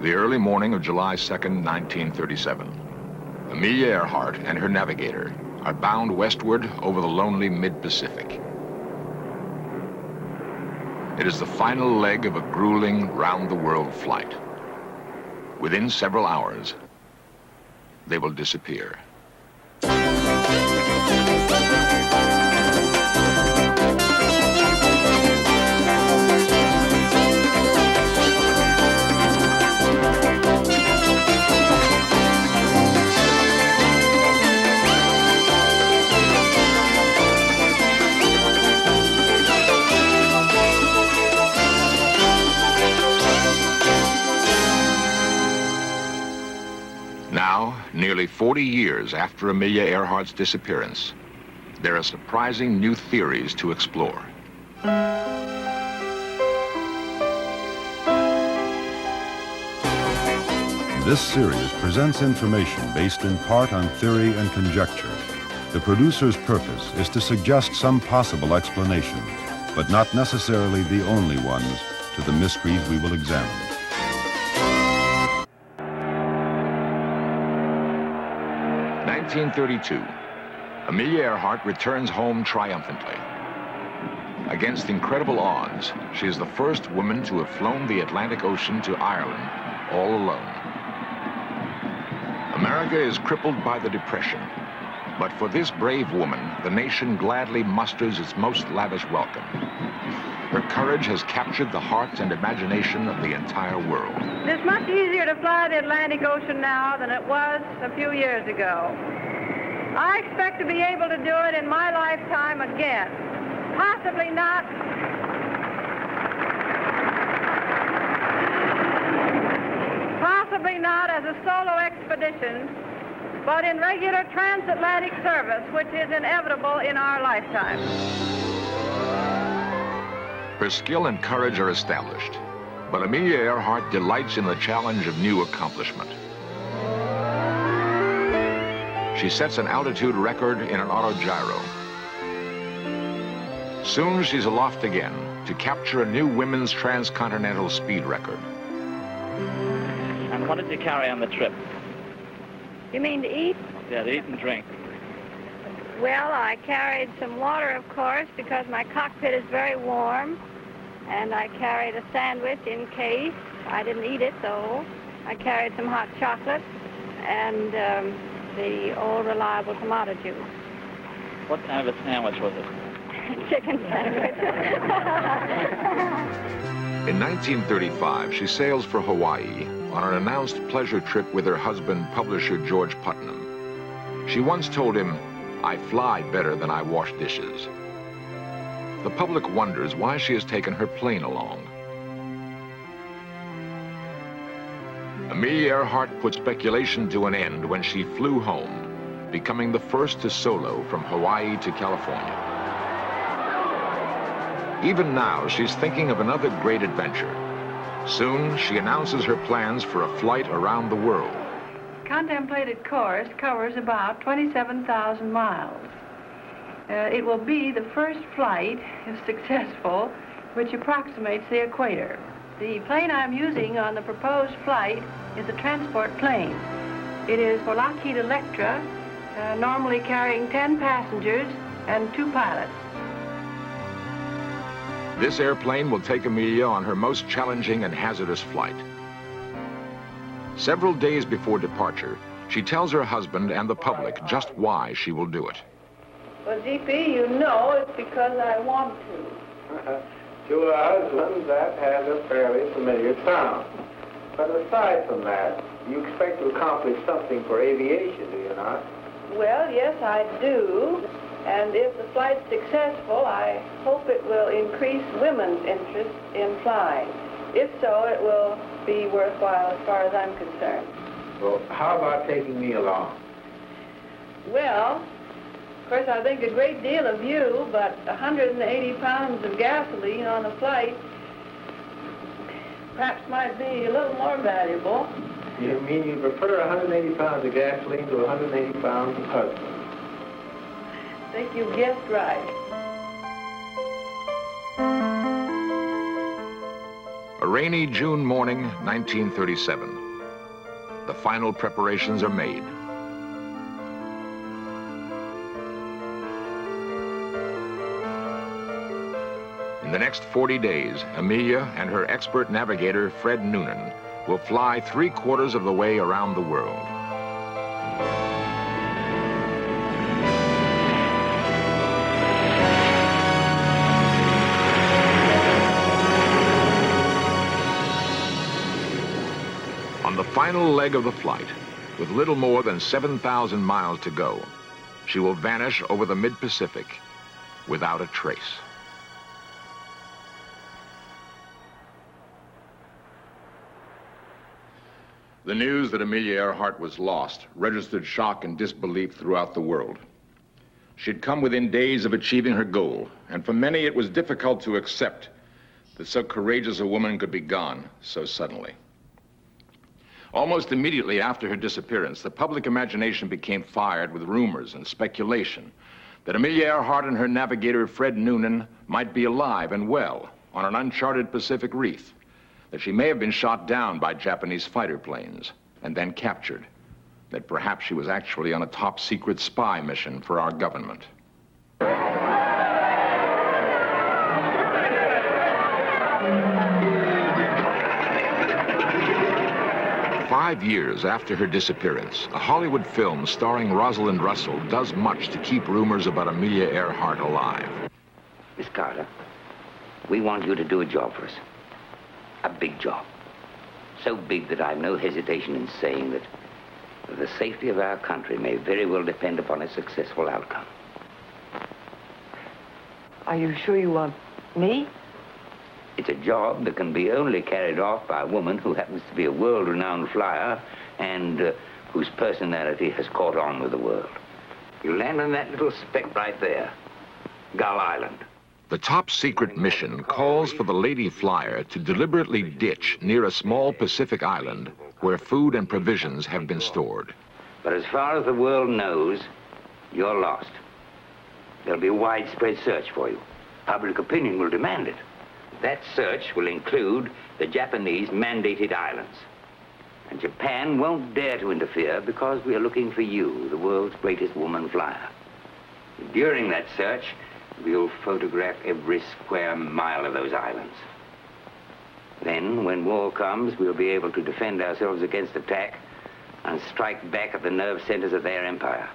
The early morning of July 2nd, 1937. Amelia Earhart and her navigator are bound westward over the lonely mid-Pacific. It is the final leg of a grueling, round-the-world flight. Within several hours, they will disappear. Now, nearly 40 years after Amelia Earhart's disappearance, there are surprising new theories to explore. This series presents information based in part on theory and conjecture. The producer's purpose is to suggest some possible explanation, but not necessarily the only ones, to the mysteries we will examine. In 1932, Amelia Earhart returns home triumphantly. Against incredible odds, she is the first woman to have flown the Atlantic Ocean to Ireland all alone. America is crippled by the Depression, but for this brave woman, the nation gladly musters its most lavish welcome. Her courage has captured the hearts and imagination of the entire world. It's much easier to fly the Atlantic Ocean now than it was a few years ago. I expect to be able to do it in my lifetime again. Possibly not. Possibly not as a solo expedition, but in regular transatlantic service, which is inevitable in our lifetime. Her skill and courage are established, but Amelia Earhart delights in the challenge of new accomplishment. She sets an altitude record in an autogyro. Soon she's aloft again to capture a new women's transcontinental speed record. And what did you carry on the trip? You mean to eat? Yeah, to eat and drink. Well, I carried some water, of course, because my cockpit is very warm. And I carried a sandwich in case. I didn't eat it, though. I carried some hot chocolate and the old reliable tomato juice. What kind of a sandwich was it? Chicken sandwich. In 1935, she sails for Hawaii on an announced pleasure trip with her husband, publisher George Putnam. She once told him, "I fly better than I wash dishes." The public wonders why she has taken her plane along. Amelia Earhart put speculation to an end when she flew home, becoming the first to solo from Hawaii to California. Even now, she's thinking of another great adventure. Soon, she announces her plans for a flight around the world. Contemplated course covers about 27,000 miles. It will be the first flight, if successful, which approximates the equator. The plane I'm using on the proposed flight is a transport plane. It is for Lockheed Electra, normally carrying 10 passengers and 2 pilots. This airplane will take Amelia on her most challenging and hazardous flight. Several days before departure, she tells her husband and the public just why she will do it. Well, GP, you know it's because I want to. To a husband, that has a fairly familiar sound. But aside from that, you expect to accomplish something for aviation, do you not? Well, yes, I do. And if the flight's successful, I hope it will increase women's interest in flying. If so, it will be worthwhile as far as I'm concerned. Well, how about taking me along? Well, of course, I think a great deal of you, but 180 pounds of gasoline on a flight perhaps might be a little more valuable. You mean you prefer 180 pounds of gasoline to 180 pounds of husband? I think you guessed right. A rainy June morning, 1937. The final preparations are made. In the next 40 days, Amelia and her expert navigator, Fred Noonan, will fly 3/4 of the way around the world. On the final leg of the flight, with little more than 7,000 miles to go, she will vanish over the mid-Pacific without a trace. The news that Amelia Earhart was lost registered shock and disbelief throughout the world. She'd come within days of achieving her goal, and for many it was difficult to accept that so courageous a woman could be gone so suddenly. Almost immediately after her disappearance, the public imagination became fired with rumors and speculation that Amelia Earhart and her navigator, Fred Noonan, might be alive and well on an uncharted Pacific reef, that she may have been shot down by Japanese fighter planes and then captured, that perhaps she was actually on a top-secret spy mission for our government. 5 years after her disappearance, a Hollywood film starring Rosalind Russell does much to keep rumors about Amelia Earhart alive. Miss Carter, we want you to do a job for us. A big job. So big that I've no hesitation in saying that the safety of our country may very well depend upon a successful outcome. Are you sure you want me? It's a job that can be only carried off by a woman who happens to be a world-renowned flyer and whose personality has caught on with the world. You land on that little speck right there, Gull Island. The top-secret mission calls for the lady flyer to deliberately ditch near a small Pacific island where food and provisions have been stored. But as far as the world knows, you're lost. There'll be a widespread search for you. Public opinion will demand it. That search will include the Japanese mandated islands. And Japan won't dare to interfere because we are looking for you, the world's greatest woman flyer. During that search, we'll photograph every square mile of those islands. Then, when war comes, we'll be able to defend ourselves against attack and strike back at the nerve centers of their empire.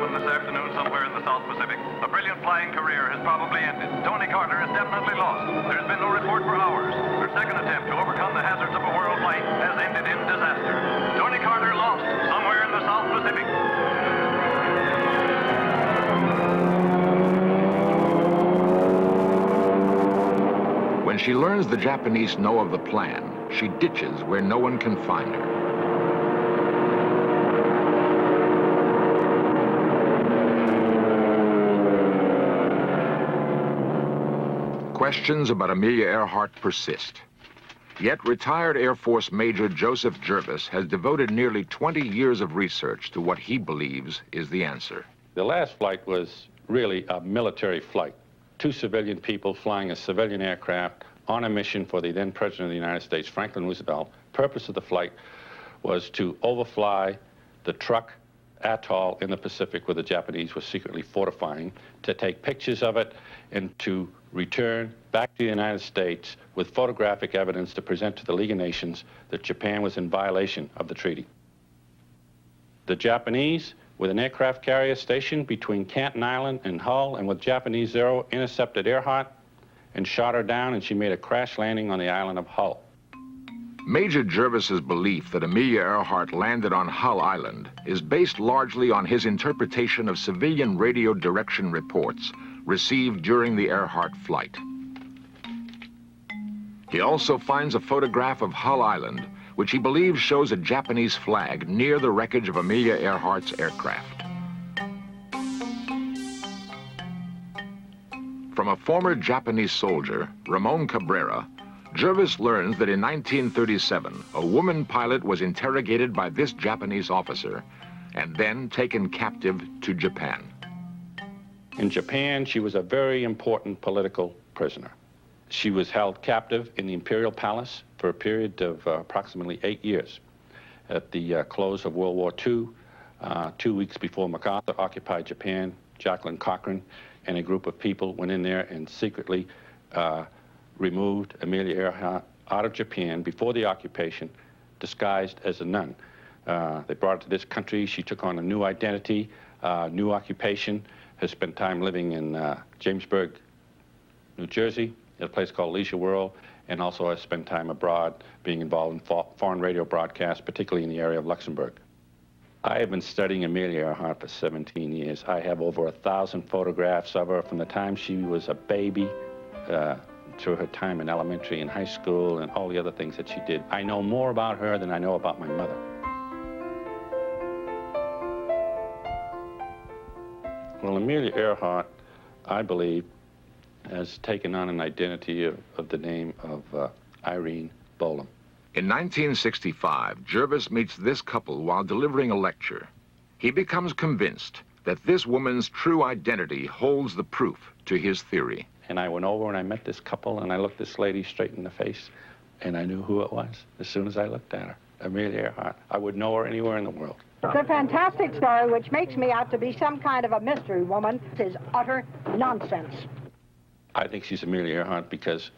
This afternoon, somewhere in the South Pacific, a brilliant flying career has probably ended. Tony Carter is definitely lost. There's been no report for hours. Her second attempt to overcome the hazards of a world flight has ended in disaster. Tony Carter lost somewhere in the South Pacific. When she learns the Japanese know of the plan, she ditches where no one can find her. Questions about Amelia Earhart persist. Yet retired Air Force Major Joseph Jervis has devoted nearly 20 years of research to what he believes is the answer. The last flight was really a military flight. 2 civilian people flying a civilian aircraft on a mission for the then President of the United States, Franklin Roosevelt. Purpose of the flight was to overfly the Truk atoll in the Pacific where the Japanese were secretly fortifying, to take pictures of it, and to return back to the United States with photographic evidence to present to the League of Nations that Japan was in violation of the treaty. The Japanese, with an aircraft carrier stationed between Canton Island and Hull, and with Japanese Zero, intercepted Earhart and shot her down, and she made a crash landing on the island of Hull. Major Jervis's belief that Amelia Earhart landed on Hull Island is based largely on his interpretation of civilian radio direction reports received during the Earhart flight. He also finds a photograph of Hull Island, which he believes shows a Japanese flag near the wreckage of Amelia Earhart's aircraft. From a former Japanese soldier, Ramon Cabrera, Jervis learns that in 1937, a woman pilot was interrogated by this Japanese officer and then taken captive to Japan. In Japan, she was a very important political prisoner. She was held captive in the Imperial Palace for a period of approximately 8 years. At the close of World War II, 2 weeks before MacArthur occupied Japan, Jacqueline Cochran and a group of people went in there and secretly removed Amelia Earhart out of Japan before the occupation, disguised as a nun. They brought her to this country. She took on a new identity, new occupation, has spent time living in Jamesburg, New Jersey, at a place called Leisure World, and also has spent time abroad being involved in foreign radio broadcasts, particularly in the area of Luxembourg. I have been studying Amelia Earhart for 17 years. I have over 1,000 photographs of her from the time she was a baby through her time in elementary and high school and all the other things that she did. I know more about her than I know about my mother. Well, Amelia Earhart, I believe, has taken on an identity of the name of Irene Bolam. In 1965, Jervis meets this couple while delivering a lecture. He becomes convinced that this woman's true identity holds the proof to his theory. And I went over and I met this couple and I looked this lady straight in the face and I knew who it was as soon as I looked at her, Amelia Earhart. I would know her anywhere in the world. It's a fantastic story which makes me out to be some kind of a mystery woman. It is utter nonsense. I think she's Amelia Earhart because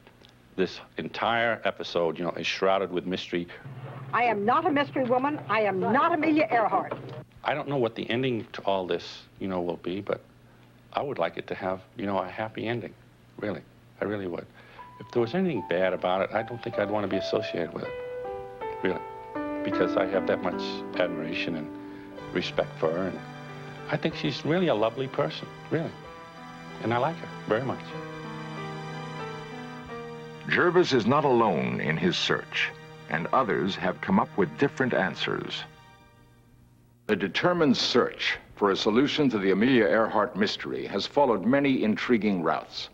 this entire episode, you know, is shrouded with mystery. I am not a mystery woman. I am not Amelia Earhart. I don't know what the ending to all this, you know, will be, but I would like it to have, you know, a happy ending. Really. I really would. If there was anything bad about it, I don't think I'd want to be associated with it. Really. Because I have that much admiration and respect for her, and I think she's really a lovely person, really. And I like her very much. Jervis is not alone in his search, and others have come up with different answers. The determined search for a solution to the Amelia Earhart mystery has followed many intriguing routes.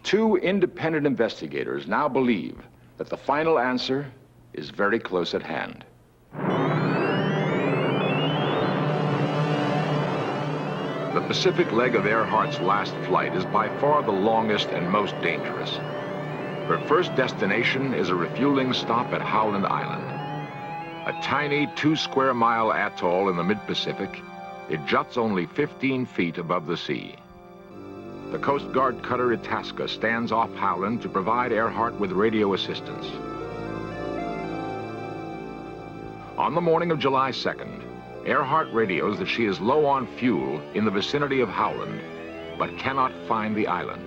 Two independent investigators now believe that the final answer is very close at hand. The Pacific leg of Earhart's last flight is by far the longest and most dangerous. Her first destination is a refueling stop at Howland Island. A tiny 2-square-mile atoll in the mid-Pacific, it juts only 15 feet above the sea. The Coast Guard cutter Itasca stands off Howland to provide Earhart with radio assistance. On the morning of July 2nd, Earhart radios that she is low on fuel in the vicinity of Howland, but cannot find the island.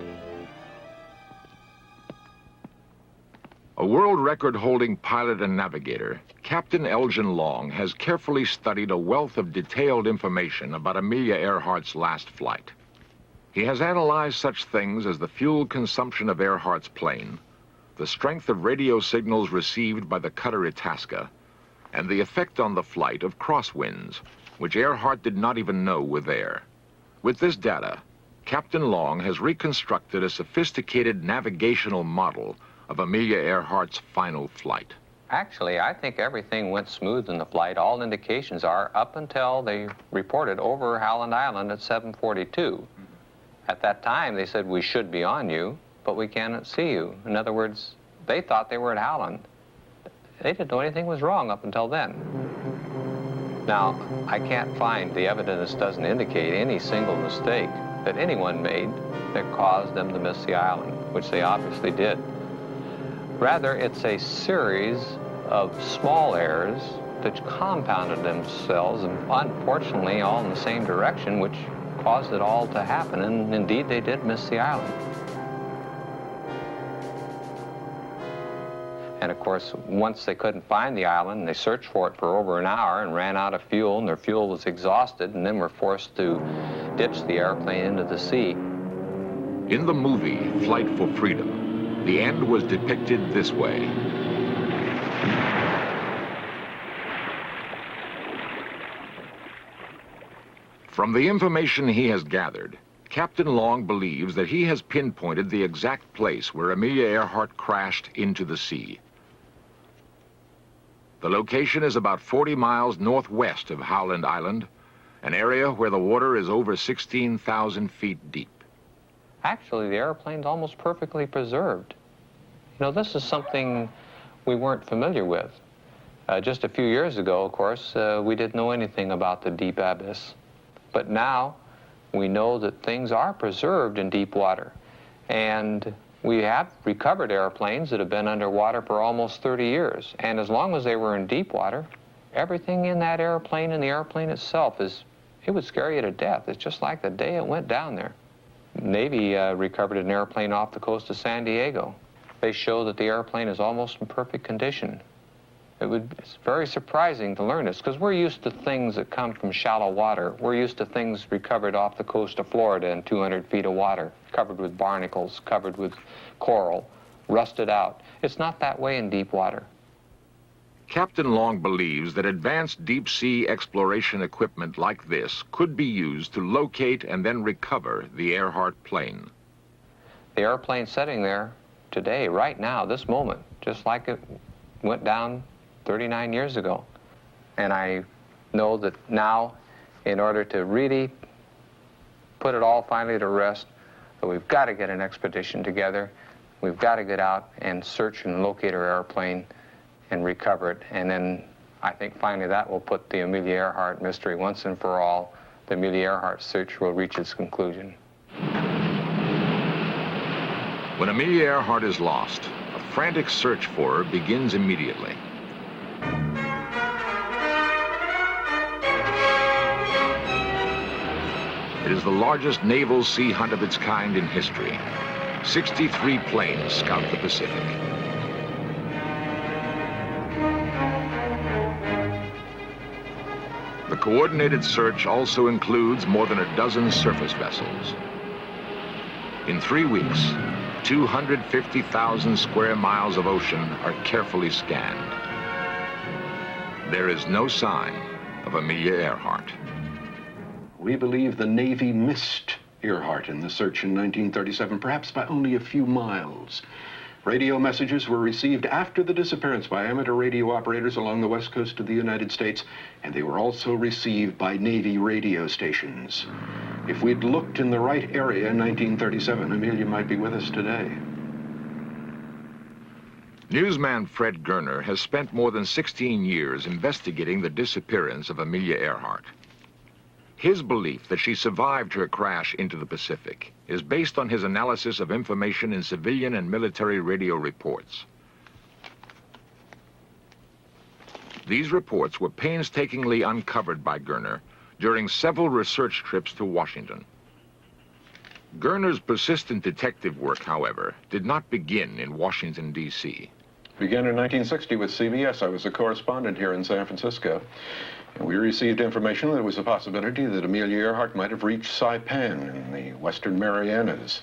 A world record-holding pilot and navigator, Captain Elgin Long has carefully studied a wealth of detailed information about Amelia Earhart's last flight. He has analyzed such things as the fuel consumption of Earhart's plane, the strength of radio signals received by the cutter Itasca, and the effect on the flight of crosswinds, which Earhart did not even know were there. With this data, Captain Long has reconstructed a sophisticated navigational model of Amelia Earhart's final flight. Actually, I think everything went smooth in the flight. All indications are up until they reported over Howland Island at 7:42. At that time, they said, we should be on you, but we cannot see you. In other words, they thought they were at Howland. They didn't know anything was wrong up until then. Now, I can't find, the evidence doesn't indicate any single mistake that anyone made that caused them to miss the island, which they obviously did. Rather, it's a series of small errors that compounded themselves, and unfortunately all in the same direction, which caused it all to happen, and indeed they did miss the island. And of course, once they couldn't find the island, they searched for it for over an hour and ran out of fuel, and their fuel was exhausted, and then were forced to ditch the airplane into the sea. In the movie, Flight for Freedom, the end was depicted this way. From the information he has gathered, Captain Long believes that he has pinpointed the exact place where Amelia Earhart crashed into the sea. The location is about 40 miles northwest of Howland Island, an area where the water is over 16,000 feet deep. Actually, the airplane's almost perfectly preserved. You know, this is something we weren't familiar with. Just a few years ago, of course, we didn't know anything about the deep abyss. But now we know that things are preserved in deep water. And we have recovered airplanes that have been underwater for almost 30 years. And as long as they were in deep water, everything in that airplane and the airplane itself it would scare you to death. It's just like the day it went down there. Navy recovered an airplane off the coast of San Diego. They show that the airplane is almost in perfect condition. It's very surprising to learn this, because we're used to things that come from shallow water. We're used to things recovered off the coast of Florida in 200 feet of water, covered with barnacles, covered with coral, rusted out. It's not that way in deep water. Captain Long believes that advanced deep-sea exploration equipment like this could be used to locate and then recover the Earhart plane. The airplane sitting there today, right now, this moment, just like it went down 39 years ago. And I know that now, in order to really put it all finally to rest, that we've got to get an expedition together. We've got to get out and search and locate our airplane and recover it. And then I think finally that will put the Amelia Earhart mystery once and for all. The Amelia Earhart search will reach its conclusion. When Amelia Earhart is lost, a frantic search for her begins immediately. It is the largest naval sea hunt of its kind in history. 63 planes scout the Pacific. The coordinated search also includes more than a dozen surface vessels. In 3 weeks, 250,000 square miles of ocean are carefully scanned. There is no sign of Amelia Earhart. We believe the Navy missed Earhart in the search in 1937, perhaps by only a few miles. Radio messages were received after the disappearance by amateur radio operators along the west coast of the United States, and they were also received by Navy radio stations. If we'd looked in the right area in 1937, Amelia might be with us today. Newsman Fred Gerner has spent more than 16 years investigating the disappearance of Amelia Earhart. His belief that she survived her crash into the Pacific is based on his analysis of information in civilian and military radio reports. These reports were painstakingly uncovered by Gerner during several research trips to Washington. Gerner's persistent detective work, however, did not begin in Washington, D.C. Began in 1960 with CBS. I was a correspondent here in San Francisco. And we received information that there was a possibility that Amelia Earhart might have reached Saipan in the Western Marianas.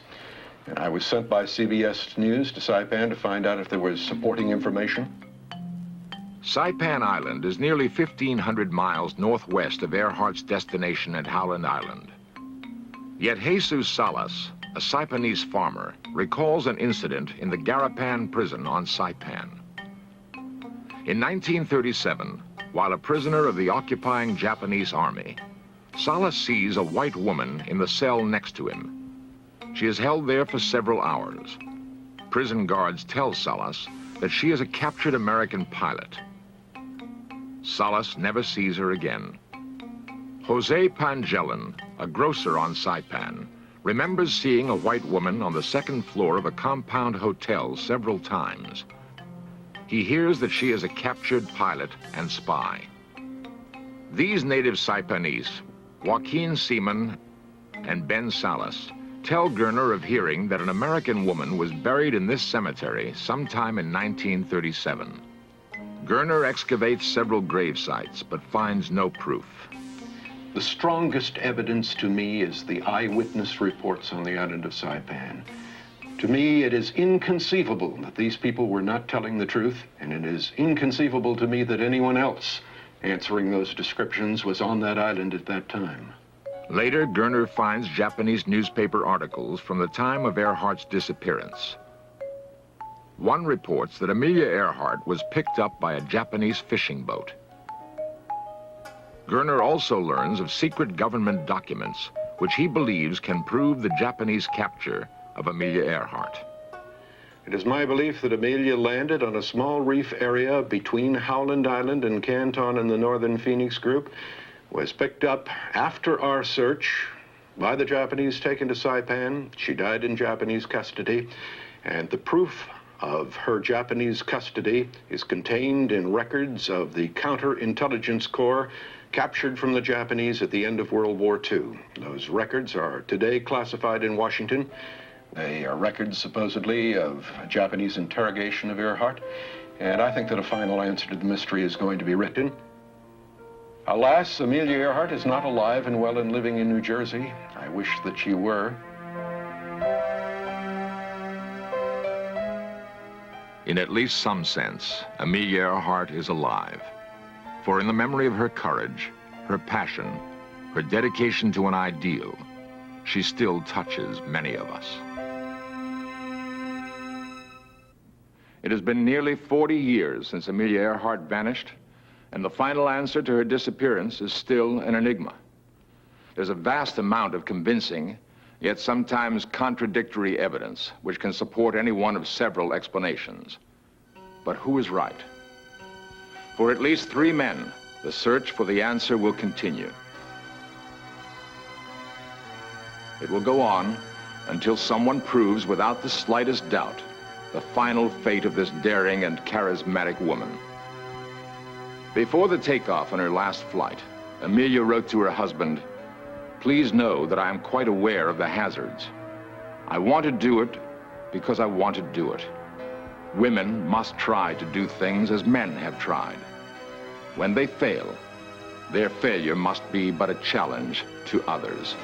And I was sent by CBS News to Saipan to find out if there was supporting information. Saipan Island is nearly 1,500 miles northwest of Earhart's destination at Howland Island. Yet Jesus Salas, a Saipanese farmer, recalls an incident in the Garapan prison on Saipan. In 1937, while a prisoner of the occupying Japanese army, Salas sees a white woman in the cell next to him. She is held there for several hours. Prison guards tell Salas that she is a captured American pilot. Salas never sees her again. Jose Pangellan, a grocer on Saipan, remembers seeing a white woman on the second floor of a compound hotel several times. He hears that she is a captured pilot and spy. These native Saipanese, Joaquin Seaman and Ben Salas, tell Gerner of hearing that an American woman was buried in this cemetery sometime in 1937. Gerner excavates several grave sites, but finds no proof. The strongest evidence to me is the eyewitness reports on the island of Saipan. To me, it is inconceivable that these people were not telling the truth, and it is inconceivable to me that anyone else answering those descriptions was on that island at that time. Later, Gerner finds Japanese newspaper articles from the time of Earhart's disappearance. One reports that Amelia Earhart was picked up by a Japanese fishing boat. Gerner also learns of secret government documents which he believes can prove the Japanese capture of Amelia Earhart. It is my belief that Amelia landed on a small reef area between Howland Island and Canton in the northern Phoenix group, was picked up after our search by the Japanese, taken to Saipan. She died in Japanese custody, and the proof of her Japanese custody is contained in records of the Counterintelligence Corps captured from the Japanese at the end of World War II. Those records are today classified in Washington. They are records, supposedly, of a Japanese interrogation of Earhart, and I think that a final answer to the mystery is going to be written. Alas, Amelia Earhart is not alive and well and living in New Jersey. I wish that she were. In at least some sense, Amelia Earhart is alive. For in the memory of her courage, her passion, her dedication to an ideal, she still touches many of us. It has been nearly 40 years since Amelia Earhart vanished, and the final answer to her disappearance is still an enigma. There's a vast amount of convincing, yet sometimes contradictory evidence, which can support any one of several explanations. But who is right? For at least 3 men, the search for the answer will continue. It will go on until someone proves without the slightest doubt the final fate of this daring and charismatic woman. Before the takeoff on her last flight, Amelia wrote to her husband, "Please know that I am quite aware of the hazards. I want to do it because I want to do it. Women must try to do things as men have tried. When they fail, their failure must be but a challenge to others."